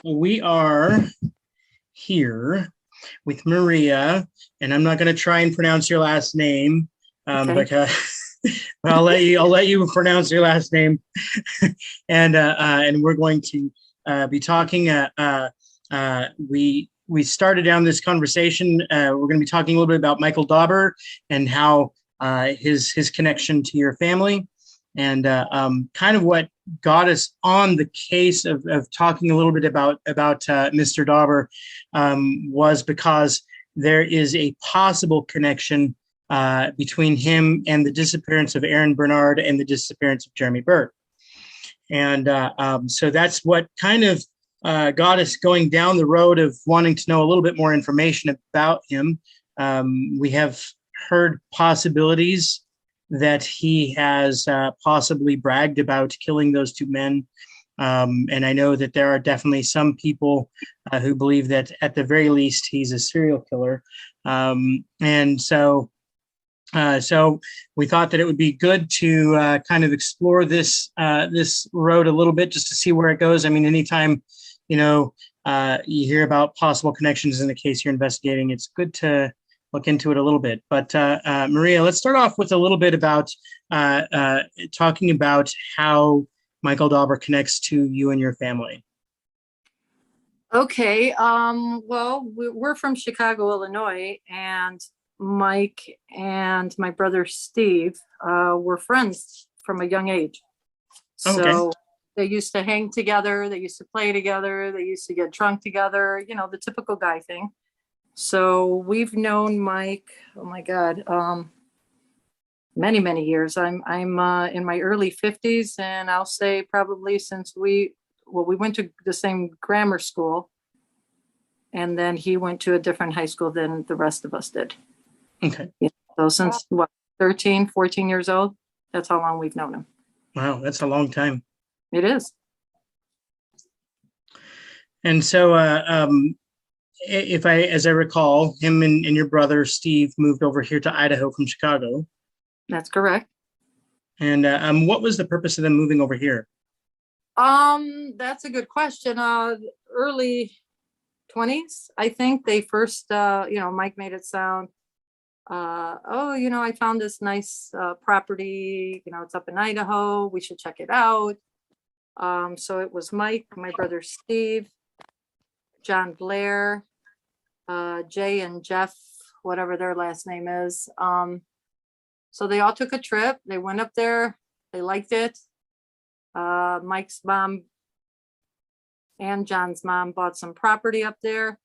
We are here with Maria, and I'm not going to try and pronounce your last name Okay. because I'll let you pronounce your last name, and we're going to be talking. We started down this conversation. We're going to be talking a little bit about Micheal Dauber and how his connection to your family, and kind of what got us on the case of talking a little bit about Mr. Dauber was because there is a possible connection between him and the disappearance of Ahren Barnard and the disappearance of Jeremy Burt. And so that's what kind of got us going down the road of wanting to know a little bit more information about him. We have heard possibilities that he has possibly bragged about killing those two men. And I know that there are definitely some people who believe that at the very least he's a serial killer. And so we thought that it would be good to kind of explore this road a little bit just to see where it goes. I mean, anytime you hear about possible connections in the case you're investigating, it's good to look into it a little bit. But Maria, let's start off with a little bit about talking about how Micheal Dauber connects to you and your family. Okay. Well, we're from Chicago, Illinois, and Mike and my brother Steve were friends from a young age. Okay. So they used to hang together, they used to play together, they used to get drunk together, the typical guy thing. So we've known Mike, oh my God, many, many years. I'm in my early 50s, and I'll say probably since we went to the same grammar school, and then he went to a different high school than the rest of us did. Okay. So since what, 13, 14 years old, that's how long we've known him. Wow, that's a long time. It is. And so, if as I recall, him and your brother Steve moved over here to Idaho from Chicago. That's correct. And what was the purpose of them moving over here? That's a good question. Early 20s, I think they first, Mike made it sound, I found this nice property, it's up in Idaho. We should check it out. So it was Mike, my brother Steve, John Blair, Jay and Jeff, whatever their last name is. So they all took a trip. They went up there. They liked it. Mike's mom and John's mom bought some property up there.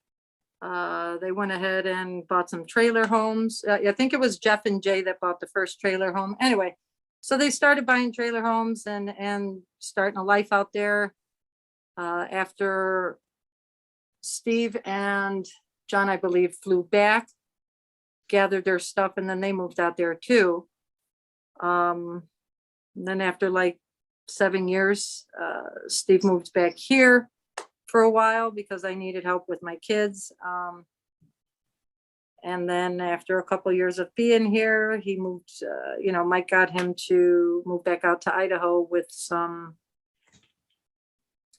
They went ahead and bought some trailer homes. I think it was Jeff and Jay that bought the first trailer home. Anyway, so they started buying trailer homes and starting a life out there. After Steve and John, I believe, flew back, gathered their stuff, and then they moved out there too. Then after like 7 years, Steve moved back here for a while because I needed help with my kids. And then after a couple of years of being here, he moved, Mike got him to move back out to Idaho with some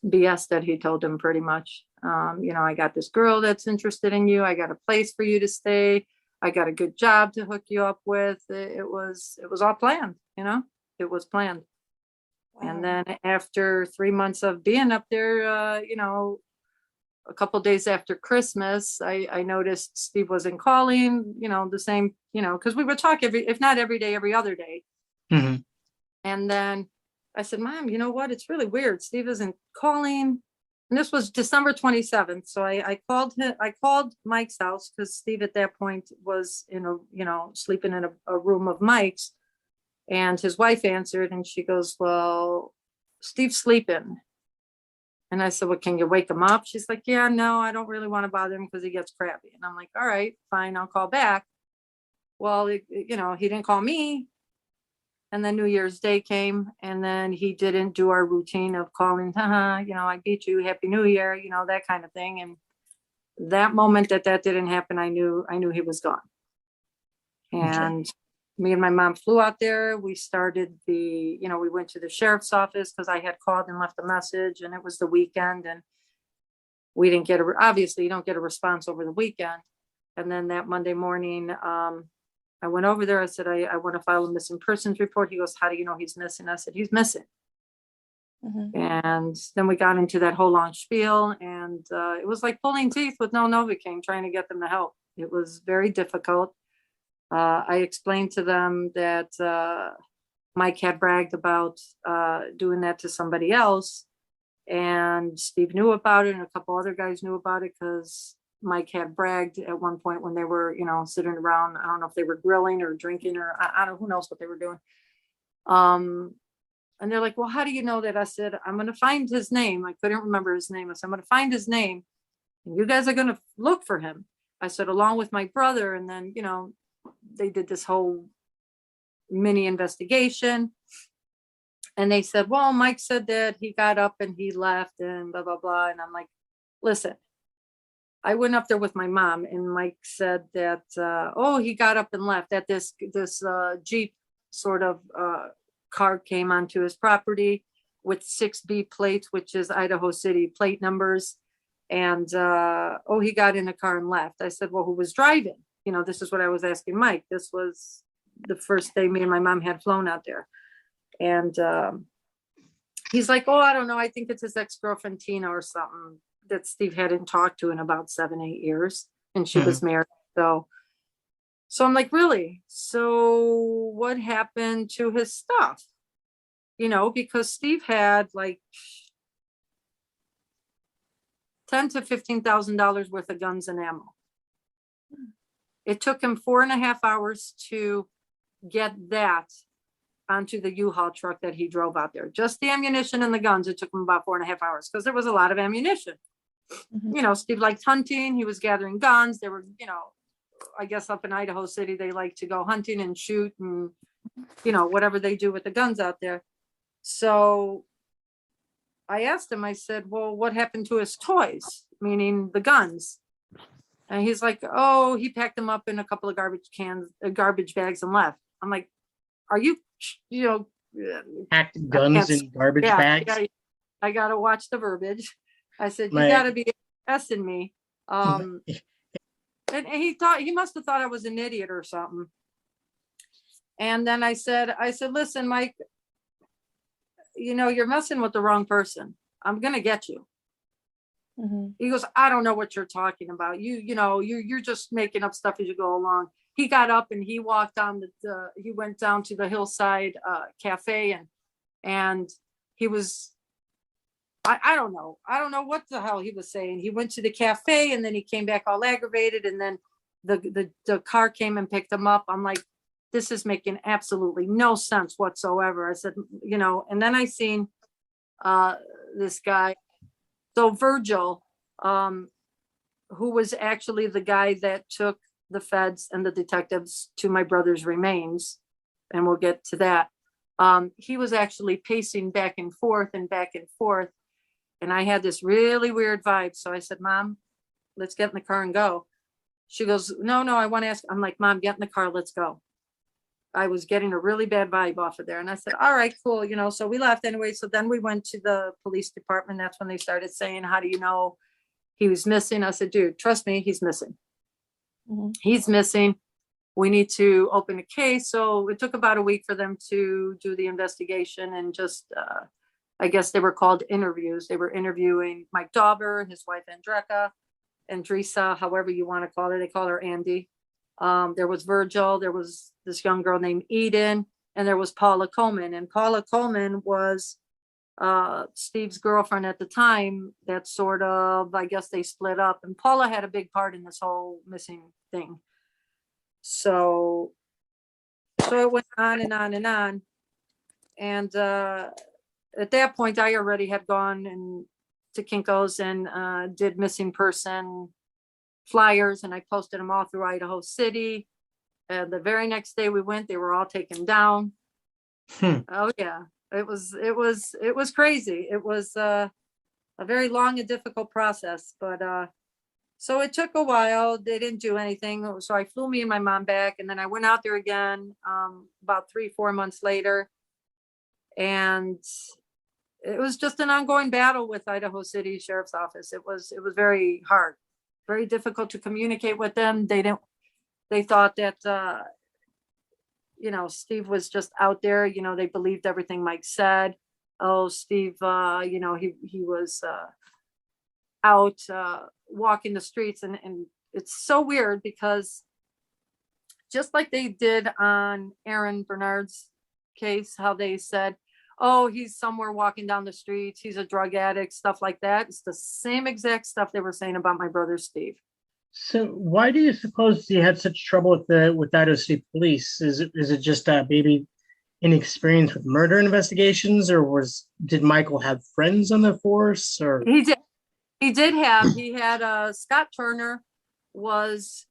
BS that he told him pretty much. I got this girl that's interested in you. I got a place for you to stay. I got a good job to hook you up with. It was all planned, it was planned. And then after 3 months of being up there, a couple days after Christmas, I noticed Steve wasn't calling, the same, because we would talk if not every day, every other day. Mm-hmm. And then I said, Mom, you know what? It's really weird. Steve isn't calling. And this was December 27th. So I called Mike's house because Steve at that point was sleeping in a room of Mike's. And his wife answered and she goes, well, Steve's sleeping. And I said, well, can you wake him up? She's like, yeah, no, I don't really want to bother him because he gets crabby. And I'm like, all right, fine, I'll call back. Well, he didn't call me. And then New Year's Day came and then he didn't do our routine of calling, I beat you, Happy New Year, that kind of thing. And that moment that didn't happen, I knew he was gone. And Okay. me and my mom flew out there. We started we went to the sheriff's office because I had called and left a message and it was the weekend. And we didn't get obviously you don't get a response over the weekend. And then that Monday morning, I went over there. I said, I want to file a missing persons report. He goes, how do you know he's missing? I said, he's missing. Mm-hmm. And then we got into that whole long spiel, and it was like pulling teeth with no Novocaine, trying to get them to help. It was very difficult. I explained to them that Mike had bragged about doing that to somebody else, and Steve knew about it, and a couple other guys knew about it because Mike had bragged at one point when they were, sitting around. I don't know if they were grilling or drinking, or I don't know, who knows what they were doing. And they're like, well, how do you know that? I said, I'm going to find his name. I couldn't remember his name. I said, I'm going to find his name, and you guys are going to look for him. I said, along with my brother. And then, they did this whole mini investigation. And they said, well, Mike said that he got up and he left and blah, blah, blah. And I'm like, listen, I went up there with my mom, and Mike said that, he got up and left, that this Jeep sort of car came onto his property with 6B plates, which is Idaho City plate numbers. And, he got in a car and left. I said, well, who was driving? This is what I was asking Mike. This was the first day me and my mom had flown out there. And he's like, I don't know. I think it's his ex-girlfriend, Tina, or something that Steve hadn't talked to in about 7-8 years. And she was married. So I'm like, really? So what happened to his stuff? Because Steve had like $10,000 to $15,000 worth of guns and ammo. It took him 4.5 hours to get that onto the U-Haul truck that he drove out there. Just the ammunition and the guns, it took him about 4.5 hours because there was a lot of ammunition. Mm-hmm. Steve liked hunting. He was gathering guns. There were, I guess up in Idaho City, they like to go hunting and shoot and, whatever they do with the guns out there. So I asked him, I said, well, what happened to his toys? Meaning the guns. And he's like, he packed them up in a couple of garbage bags and left. I'm like, are you, packed guns in garbage bags? I got to watch the verbiage. I said, you got to be messing me. And he must have thought I was an idiot or something. And then I said, listen, Mike, you're messing with the wrong person. I'm going to get you. Mm-hmm. He goes, I don't know what you're talking about. You're just making up stuff as you go along. He got up and he walked on he went down to the Hillside Cafe and he was, I don't know what the hell he was saying. He went to the cafe and then he came back all aggravated, and then the car came and picked him up. I'm like, this is making absolutely no sense whatsoever. I said, and then I seen this guy. So Virgil, who was actually the guy that took the feds and the detectives to my brother's remains, and we'll get to that. He was actually pacing back and forth. And I had this really weird vibe. So I said, Mom, let's get in the car and go. She goes, no, I want to ask. I'm like, Mom, get in the car. Let's go. I was getting a really bad vibe off of there. And I said, all right, cool. So we left anyway. So then we went to the police department. That's when they started saying, how do you know he was missing? I said, dude, trust me, he's missing. Mm-hmm. He's missing. We need to open a case. So it took about a week for them to do the investigation and just, I guess they were called interviews. They were interviewing Mike Dauber, his wife, Andresa, however you want to call her. They call her Andy. There was Virgil. There was this young girl named Eden, and there was Paula Coleman. And Paula Coleman was Steve's girlfriend at the time. That sort of, I guess they split up. And Paula had a big part in this whole missing thing. So it went on and on and on. And at that point, I already had gone to Kinko's and did missing person flyers, and I posted them all through Idaho City. And the very next day we went, they were all taken down. Oh yeah, it was crazy. It was a very long and difficult process, but so it took a while. They didn't do anything. So I flew me and my mom back, and then I went out there again about 3-4 months later, and it was just an ongoing battle with Idaho City Sheriff's Office. It was very hard, very difficult to communicate with them. They thought that, Steve was just out there, they believed everything Mike said. Oh, Steve, he was out walking the streets, and it's so weird because just like they did on Ahren Barnard's case, how they said, oh, he's somewhere walking down the streets, he's a drug addict, stuff like that. It's the same exact stuff they were saying about my brother Steve. So why do you suppose you had such trouble with Idaho State Police? Is it just maybe inexperience with murder investigations, or did Michael have friends on the force? Or he had Scott Turner was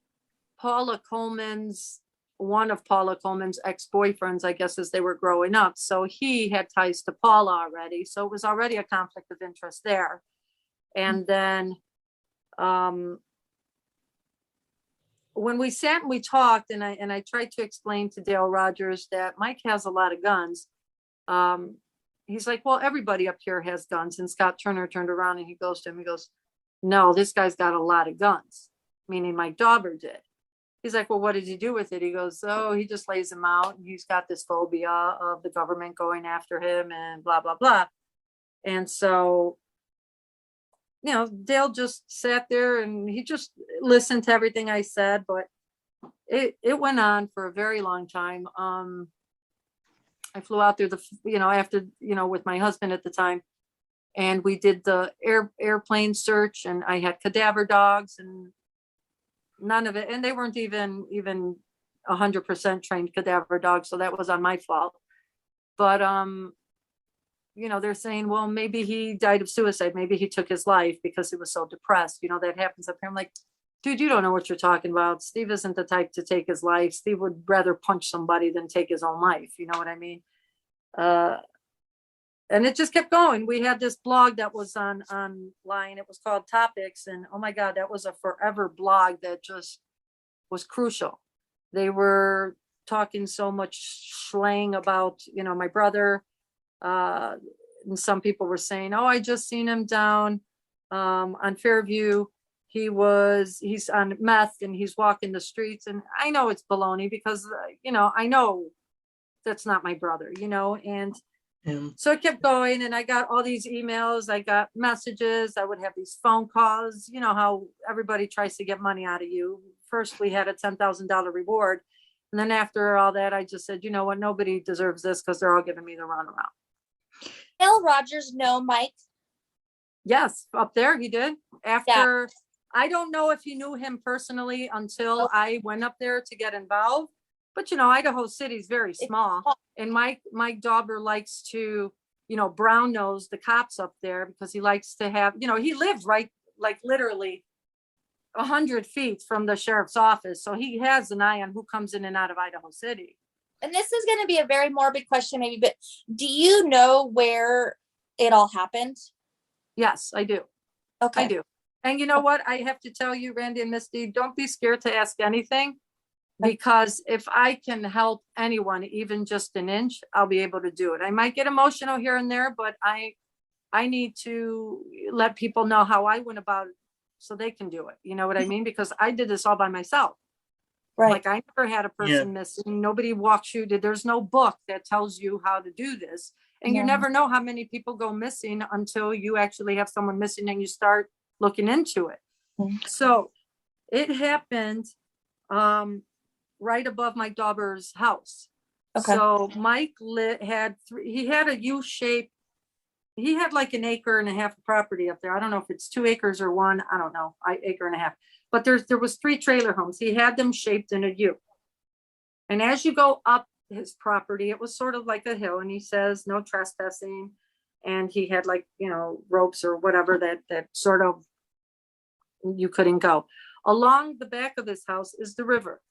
one of Paula Coleman's ex-boyfriends, I guess, as they were growing up. So he had ties to Paula already. So it was already a conflict of interest there. And then when we sat and we talked, and I tried to explain to Dale Rogers that Mike has a lot of guns. He's like, well, everybody up here has guns. And Scott Turner turned around and he goes to him, he goes, no, this guy's got a lot of guns, meaning Mike Dauber did. He's like, well, what did he do with it? He goes, oh, he just lays them out. And he's got this phobia of the government going after him and blah, blah, blah. And so, Dale just sat there and he just listened to everything I said, but it went on for a very long time. I flew out there after, with my husband at the time, and we did the airplane search, and I had cadaver dogs and none of it. And they weren't even 100% trained cadaver dogs. So that was on my fault. But, they're saying, well, maybe he died of suicide. Maybe he took his life because he was so depressed. That happens up here. I'm like, dude, you don't know what you're talking about. Steve isn't the type to take his life. Steve would rather punch somebody than take his own life. You know what I mean? And it just kept going. We had this blog that was online. It was called Topics. And oh my God, that was a forever blog that just was crucial. They were talking so much slang about, my brother. And some people were saying, oh, I just seen him down on Fairview. He's on meth and he's walking the streets. And I know it's baloney because, I know that's not my brother, and so it kept going. And I got all these emails, I got messages, I would have these phone calls, how everybody tries to get money out of you. First, we had a $10,000 reward. And then after all that, I just said, you know what, nobody deserves this because they're all giving me the runaround. Dale Rogers know Mike? Yes, up there he did. After, I don't know if he knew him personally until I went up there to get involved. But, Idaho City is very small. And Mike Dauber likes to, brown nose the cops up there because he likes to have, he lives right, like literally 100 feet from the sheriff's office. So he has an eye on who comes in and out of Idaho City. And this is going to be a very morbid question maybe, but do you know where it all happened? Yes, I do. Okay. I do. And you know what? I have to tell you, Randy and Misty, don't be scared to ask anything. Because if I can help anyone, even just an inch, I'll be able to do it. I might get emotional here and there, but I need to let people know how I went about it so they can do it. You know what I mean? Because I did this all by myself. Right. Like I never had a person missing. Nobody walks you. There's no book that tells you how to do this. And you never know how many people go missing until you actually have someone missing and you start looking into it. So it happened right above Mike Dauber's house. Okay. So Mike had a U-shaped, he had like an acre and a half of property up there. I don't know if it's 2 acres or 1, I don't know, acre and a half. But there was 3 trailer homes. He had them shaped in a U. And as you go up his property, it was sort of like a hill. And he says, no trespassing. And he had like, ropes or whatever that sort of, you couldn't go. Along the back of his house is the river.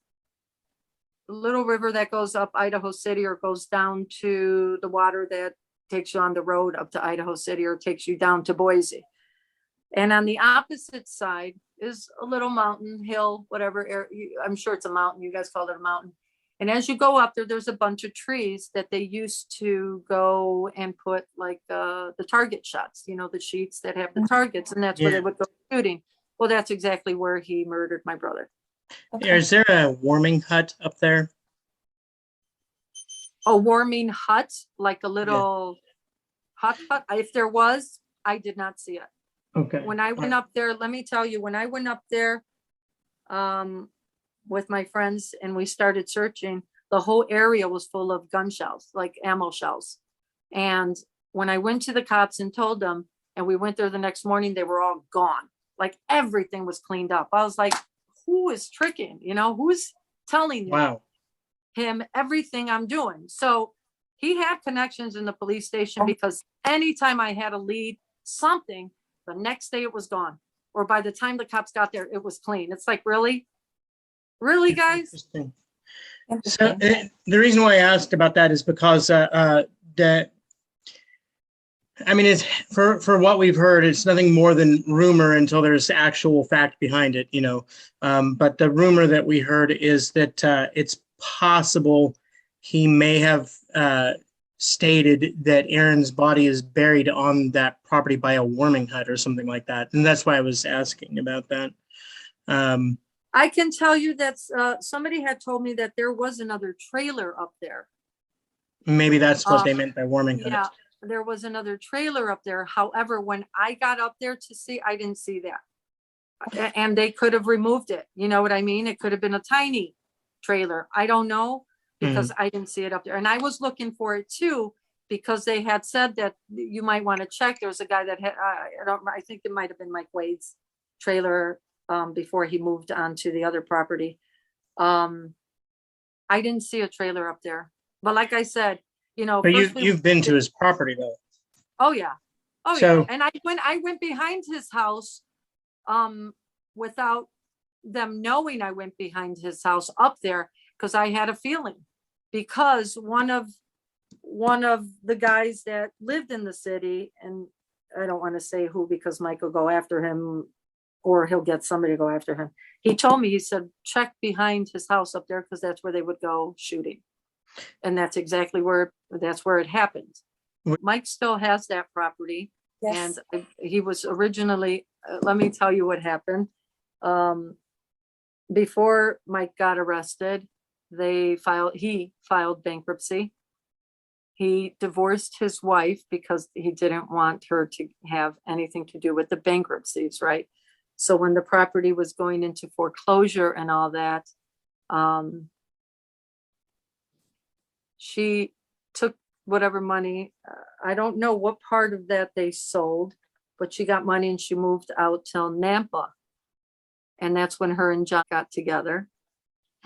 The little river that goes up Idaho City or goes down to the water that takes you on the road up to Idaho City or takes you down to Boise. And on the opposite side is a little mountain, hill, whatever. I'm sure it's a mountain. You guys call it a mountain. And as you go up there, there's a bunch of trees that they used to go and put like the target shots, the sheets that have the targets, and that's where they Yeah. would go shooting. Well, that's exactly where he murdered my brother. Okay. Is there a warming hut up there? A warming hut, like a little hut. If there was, I did not see it. Okay. When I went up there, let me tell you, when I went up there with my friends and we started searching, the whole area was full of gun shells, like ammo shells. And when I went to the cops and told them, and we went there the next morning, they were all gone. Like everything was cleaned up. I was like, who is tricking? Who's telling Wow. him everything I'm doing? So he had connections in the police station, because anytime I had a lead, something, the next day it was gone. Or by the time the cops got there, it was clean. It's like, really? Really, guys? Interesting. So Interesting. the reason why I asked about that is because it's for what we've heard, it's nothing more than rumor until there's actual fact behind it, But the rumor that we heard is that it's possible he may have stated that Ahren's body is buried on that property by a warming hut or something like that, and that's why I was asking about that. I can tell you that somebody had told me that there was another trailer up there. Maybe that's what they meant by warming hut. Yeah, there was another trailer up there. However, when I got up there to see, I didn't see that. And they could have removed it. You know what I mean? It could have been a tiny trailer. I don't know, because I didn't see it up there. And I was looking for it too, because they had said that you might want to check. There was a guy that had, I think it might have been Mike Wade's trailer before he moved on to the other property. I didn't see a trailer up there. But like I said, But you've been to his property though. Oh yeah. Oh So, yeah. And I went behind his house without them knowing I went behind his house up there, because I had a feeling, because one of the guys that lived in the city, and I don't want to say who, because Mike will go after him, or he'll get somebody to go after him. He told me, he said, check behind his house up there, because that's where they would go shooting. And that's exactly where it happened. Mike still has that property. Yes. And he was originally, let me tell you what happened. Before Mike got arrested, he filed bankruptcy. He divorced his wife because he didn't want her to have anything to do with the bankruptcies, right? So when the property was going into foreclosure and all that, she took whatever money, I don't know what part of that they sold, but she got money and she moved out till Nampa. And that's when her and John got together.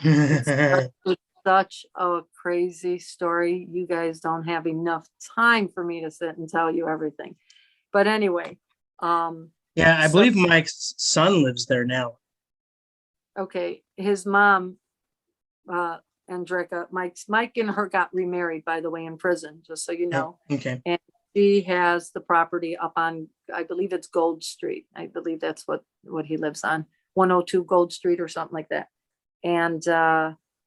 It's such a crazy story. You guys don't have enough time for me to sit and tell you everything. But anyway. Yeah, I believe Mike's son lives there now. Okay. His mom, Andrika, Mike and her got remarried, by the way, in prison, just so you know. Okay. And she has the property up on, I believe it's Gold Street. I believe that's what he lives on, 102 Gold Street or something like that. And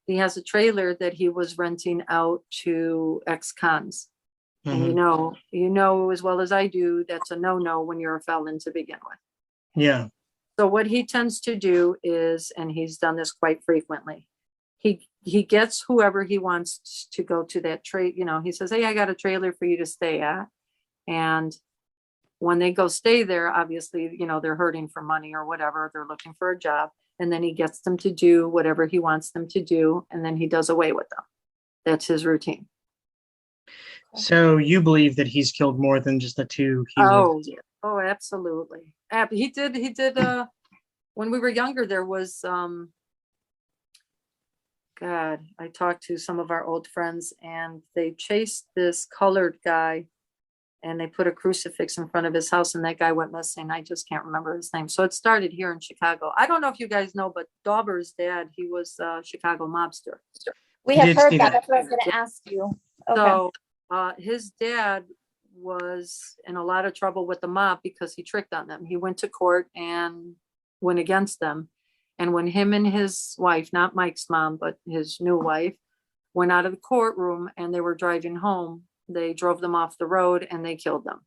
he has a trailer that he was renting out to ex-cons. And you know as well as I do, that's a no-no when you're a felon to begin with. Yeah. So what he tends to do is, and he's done this quite frequently, he gets whoever he wants to go to that trade. He says, hey, I got a trailer for you to stay at. And when they go stay there, obviously, they're hurting for money or whatever. They're looking for a job. And then he gets them to do whatever he wants them to do. And then he does away with them. That's his routine. So you believe that he's killed more than just the two? Oh, absolutely. He did. When we were younger, there was, God, I talked to some of our old friends, and they chased this colored guy, and they put a crucifix in front of his house, and that guy went missing. I just can't remember his name. So it started here in Chicago. I don't know if you guys know, but Dauber's dad, he was a Chicago mobster. We have heard that. That's what I was going to ask you. Okay. So his dad was in a lot of trouble with the mob because he tricked on them. He went to court and went against them. And when him and his wife, not Mike's mom, but his new wife, went out of the courtroom and they were driving home. They drove them off the road and they killed them.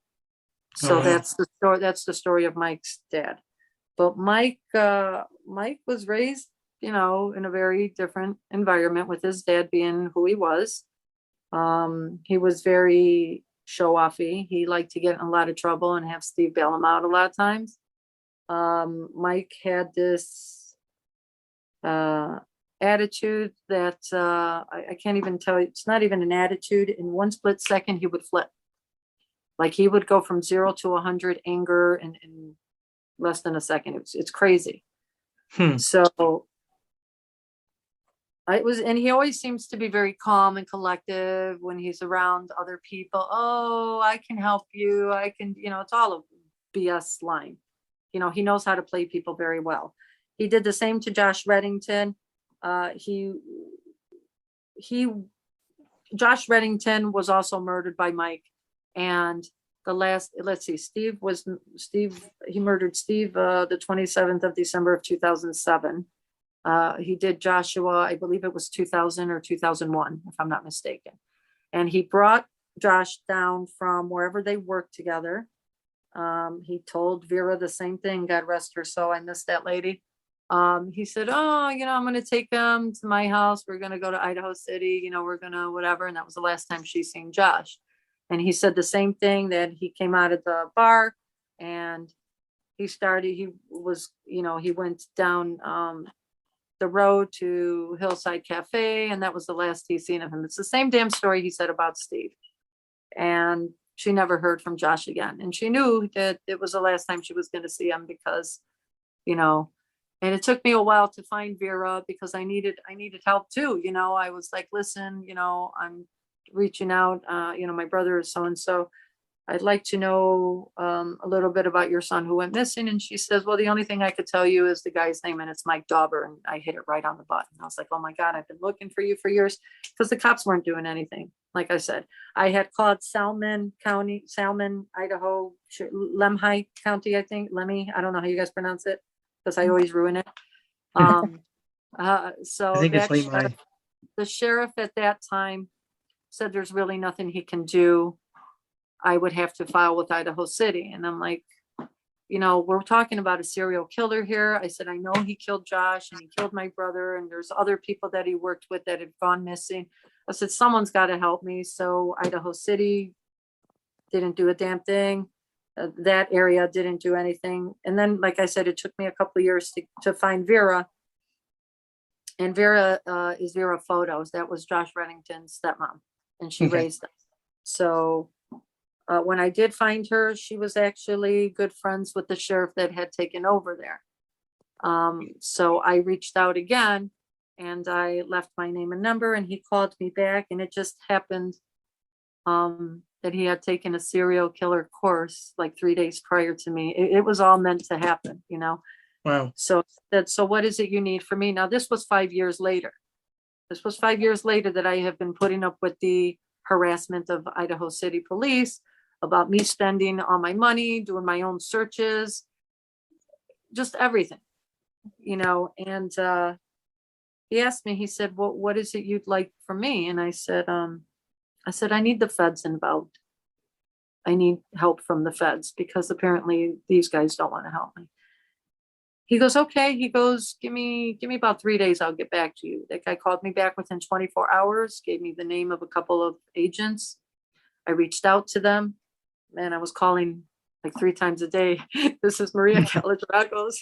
So Oh, wow. that's the story. That's the story of Mike's dad. But Mike was raised, in a very different environment with his dad being who he was. He was very show-offy. He liked to get in a lot of trouble and have Steve bail him out a lot of times. Mike had this attitude that I can't even tell you. It's not even an attitude. In one split second, he would flip. Like he would go from 0 to 100 anger in less than a second. It's crazy. So and he always seems to be very calm and collective when he's around other people. Oh, I can help you. I can, it's all a BS line. He knows how to play people very well. He did the same to Josh Reddington. Josh Reddington was also murdered by Mike. And he murdered Steve the 27th of December of 2007. He did Joshua, I believe it was 2000 or 2001, if I'm not mistaken. And he brought Josh down from wherever they worked together. He told Vera the same thing, God rest her soul. I miss that lady. He said, oh, I'm going to take him to my house. We're going to go to Idaho City, we're going to whatever. And that was the last time she seen Josh. And he said the same thing, that he came out of the bar and he went down the road to Hillside Cafe, and that was the last he seen of him. It's the same damn story he said about Steve. And she never heard from Josh again. And she knew that it was the last time she was going to see him because, and it took me a while to find Vera because I needed help too. I was like, listen, I'm reaching out, my brother is so-and-so. I'd like to know a little bit about your son who went missing. And she says, well, the only thing I could tell you is the guy's name, and it's Micheal Dauber. And I hit it right on the button. I was like, oh my God, I've been looking for you for years, because the cops weren't doing anything. Like I said, I had called Salmon, Idaho, Lemhi County, I think. Lemmy, I don't know how you guys pronounce it, because I always ruin it. So I think it's Lemhi. The sheriff at that time said there's really nothing he can do. I would have to file with Idaho City. And I'm like, we're talking about a serial killer here. I said, I know he killed Josh and he killed my brother, and there's other people that he worked with that had gone missing. I said, someone's got to help me. So Idaho City didn't do a damn thing. That area didn't do anything. And then, like I said, it took me a couple of years to find Vera. And Vera is Vera Photos. That was Josh Reddington's stepmom, and she raised us. So when I did find her, she was actually good friends with the sheriff that had taken over there. So I reached out again and I left my name and number, and he called me back, and it just happened that he had taken a serial killer course like 3 days prior to me. It was all meant to happen, Wow. So what is it you need from me? Now, this was 5 years later. This was 5 years later that I have been putting up with the harassment of Idaho City Police about me spending all my money, doing my own searches, just everything, and he asked me, he said, well, what is it you'd like from me? And I said, I need the feds involved. I need help from the feds, because apparently these guys don't want to help me. He goes, okay. He goes, give me about 3 days. I'll get back to you. That guy called me back within 24 hours, gave me the name of a couple of agents. I reached out to them, and I was calling like 3 times a day. This is Maria Caladragos.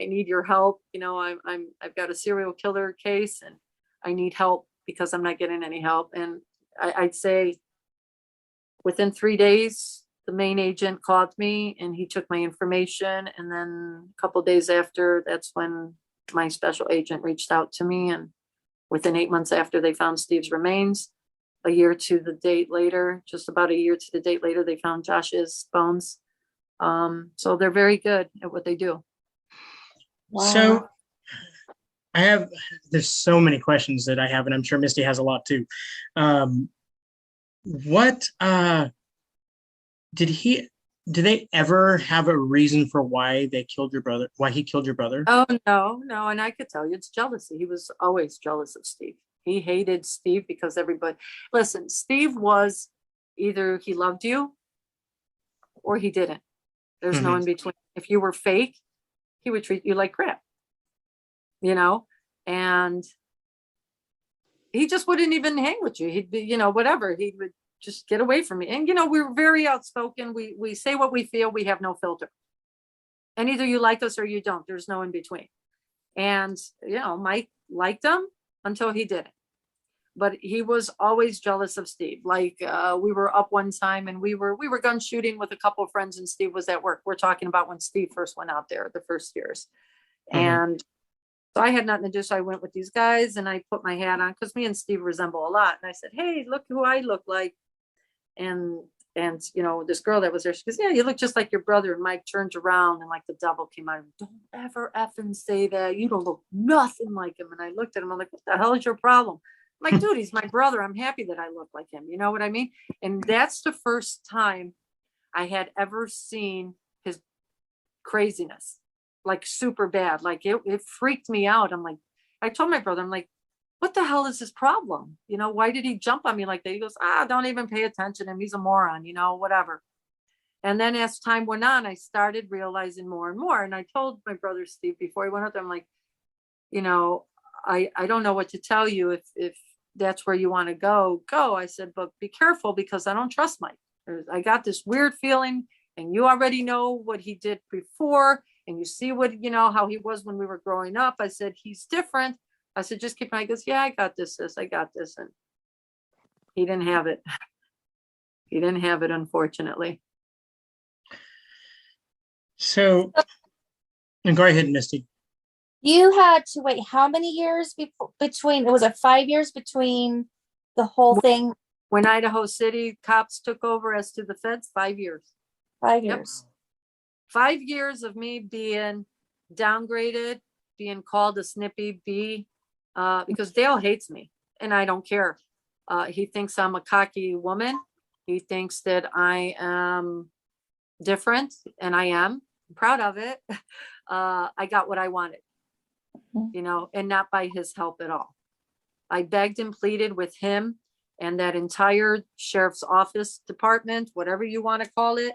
I need your help. I've got a serial killer case, and I need help because I'm not getting any help. And I'd say within 3 days, the main agent called me and he took my information. And then a couple of days after, that's when my special agent reached out to me. And within 8 months after they found Steve's remains, a year to the date later, just about a year to the date later, they found Josh's bones. So they're very good at what they do. Wow. So there's so many questions that I have, and I'm sure Misty has a lot too. Did they ever have a reason for why he killed your brother? Oh, no. And I could tell you it's jealousy. He was always jealous of Steve. He hated Steve because everybody, listen, Steve was either he loved you or he didn't. There's no in between. If you were fake, he would treat you like crap, and he just wouldn't even hang with you. He'd be, whatever. He would just get away from me. And, we were very outspoken. We say what we feel. We have no filter. And either you like us or you don't. There's no in between. And, Mike liked him until he didn't. But he was always jealous of Steve. Like we were up one time and we were gun shooting with a couple of friends and Steve was at work. We're talking about when Steve first went out there, the first years. And so I had nothing to do. So I went with these guys and I put my hat on because me and Steve resemble a lot. And I said, hey, look who I look like. And this girl that was there, she goes, yeah, you look just like your brother. And Mike turned around and like the devil came out. Don't ever effing say that. You don't look nothing like him. And I looked at him. I'm like, what the hell is your problem? I'm like, dude, he's my brother. I'm happy that I look like him. You know what I mean? And that's the first time I had ever seen his craziness, like super bad. Like it freaked me out. I'm like, I told my brother, I'm like, what the hell is his problem? Why did he jump on me like that? He goes, don't even pay attention to him. He's a moron, whatever. And then as time went on, I started realizing more and more. And I told my brother Steve before he went out there, I'm like, I don't know what to tell you. If that's where you want to go. I said, but be careful because I don't trust Mike. I got this weird feeling and you already know what he did before. And you see what, how he was when we were growing up. I said, he's different. I said, just keep an eye. He goes, yeah, I got this. I got this. And he didn't have it. He didn't have it, unfortunately. So, and go ahead, Misty. You had to wait how many years between, was it 5 years between the whole thing? When Idaho City cops took over as to the feds, 5 years. 5 years. 5 years of me being downgraded, being called a snippy bee, because Dale hates me and I don't care. He thinks I'm a cocky woman. He thinks that I am different and I am. I'm proud of it. I got what I wanted. And not by his help at all. I begged and pleaded with him and that entire sheriff's office department, whatever you want to call it.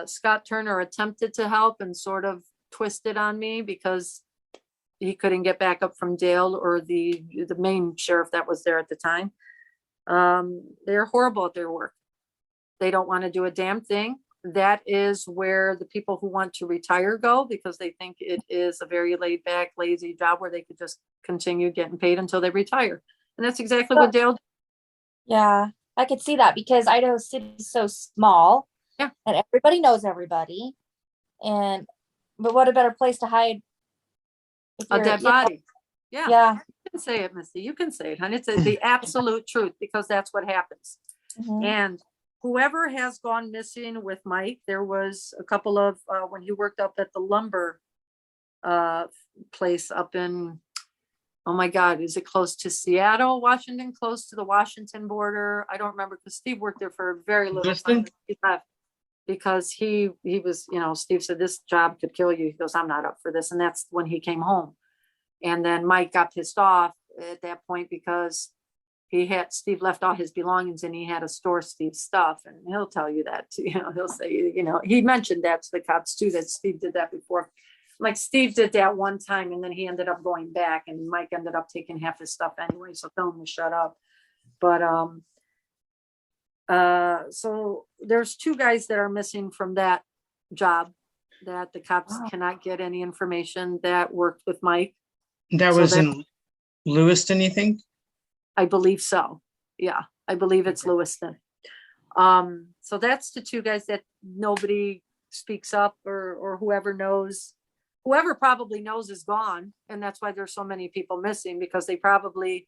Scott Turner attempted to help and sort of twisted on me because he couldn't get back up from Dale or the main sheriff that was there at the time. They're horrible at their work. They don't want to do a damn thing. That is where the people who want to retire go because they think it is a very laid back, lazy job where they could just continue getting paid until they retire. And that's exactly what Dale did. Yeah, I could see that because Idaho City is so small. Yeah. And everybody knows everybody. But what a better place to hide A dead body. Yeah. Yeah. You can say it, Misty. You can say it, honey. It's the absolute truth because that's what happens. And whoever has gone missing with Mike, there was a couple of when he worked up at the lumber place up in, oh my God, is it close to Seattle, Washington, close to the Washington border? I don't remember because Steve worked there for a very little time. He left because he was, Steve said, this job could kill you. He goes, I'm not up for this. And that's when he came home. And then Mike got pissed off at that point because Steve left all his belongings and he had to store Steve's stuff. And he'll tell you that, he'll say, he mentioned that to the cops too, that Steve did that before. Like Steve did that one time and then he ended up going back and Mike ended up taking half his stuff anyway. So tell him to shut up. But, so there's 2 guys that are missing from that job that the cops cannot get any information that worked with Mike. That was in Lewiston, you think? I believe so. Yeah, I believe it's Lewiston. So that's the 2 guys that nobody speaks up or whoever knows. Whoever probably knows is gone. And that's why there's so many people missing because they probably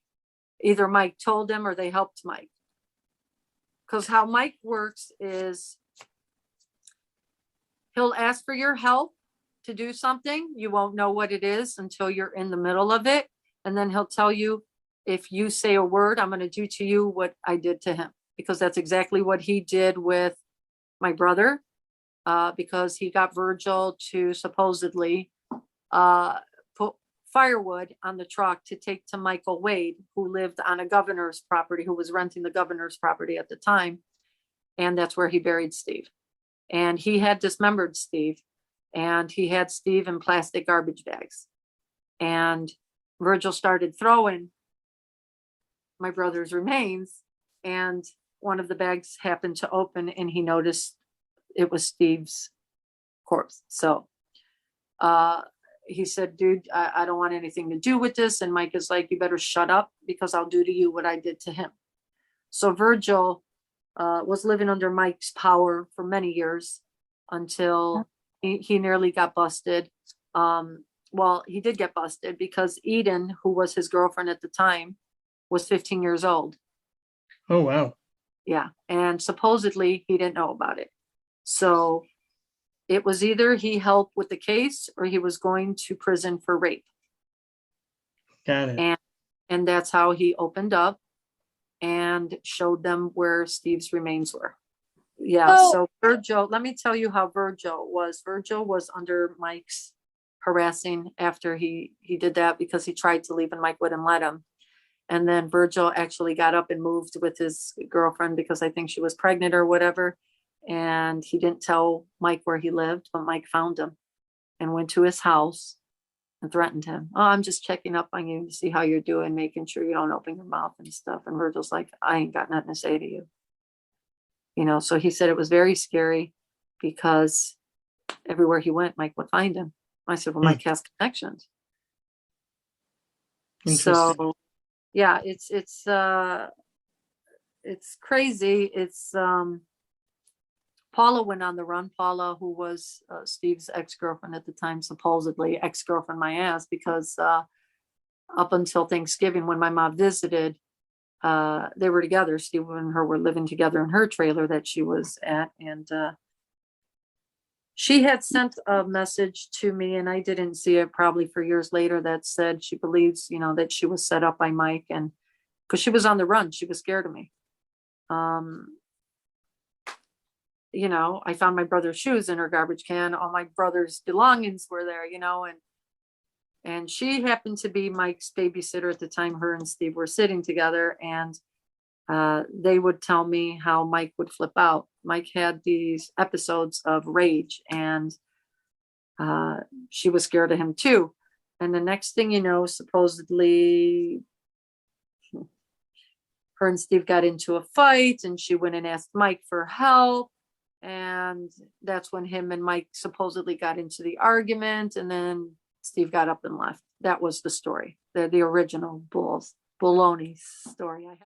either Mike told them or they helped Mike. Because how Mike works is he'll ask for your help to do something. You won't know what it is until you're in the middle of it. And then he'll tell you, if you say a word, I'm going to do to you what I did to him. Because that's exactly what he did with my brother. Because he got Virgil to supposedly put firewood on the truck to take to Michael Wade, who lived on a governor's property, who was renting the governor's property at the time. And that's where he buried Steve. And he had dismembered Steve, and he had Steve in plastic garbage bags. And Virgil started throwing my brother's remains, and one of the bags happened to open, and he noticed it was Steve's corpse. So he said, dude, I don't want anything to do with this. And Mike is like, you better shut up, because I'll do to you what I did to him. So Virgil was living under Mike's power for many years until he nearly got busted. Well, he did get busted because Eden, who was his girlfriend at the time, was 15 years old. Oh, wow. Yeah. And supposedly he didn't know about it. So it was either he helped with the case or he was going to prison for rape. Got it. And that's how he opened up and showed them where Steve's remains were. Yeah. So Virgil, let me tell you how Virgil was. Virgil was under Mike's harassing after he did that, because he tried to leave and Mike wouldn't let him. And then Virgil actually got up and moved with his girlfriend because I think she was pregnant or whatever. And he didn't tell Mike where he lived, but Mike found him and went to his house and threatened him. Oh, I'm just checking up on you to see how you're doing, making sure you don't open your mouth and stuff. And Virgil's like, I ain't got nothing to say to you. You know, so he said it was very scary because everywhere he went, Mike would find him. I said, well, Mike has connections. So yeah, it's crazy. It's Paula went on the run. Paula, who was Steve's ex-girlfriend at the time, supposedly ex-girlfriend my ass, because up until Thanksgiving when my mom visited, they were together. Steve and her were living together in her trailer that she was at. And she had sent a message to me, and I didn't see it probably for years later, that said she believes, you know, that she was set up by Mike, and because she was on the run, she was scared of me. You know, I found my brother's shoes in her garbage can. All my brother's belongings were there, you know, and she happened to be Mike's babysitter at the time. Her and Steve were sitting together, and they would tell me how Mike would flip out. Mike had these episodes of rage, and she was scared of him too. And the next thing you know, supposedly her and Steve got into a fight, and she went and asked Mike for help. And that's when him and Mike supposedly got into the argument, and then Steve got up and left. That was the story. The original baloney story I have.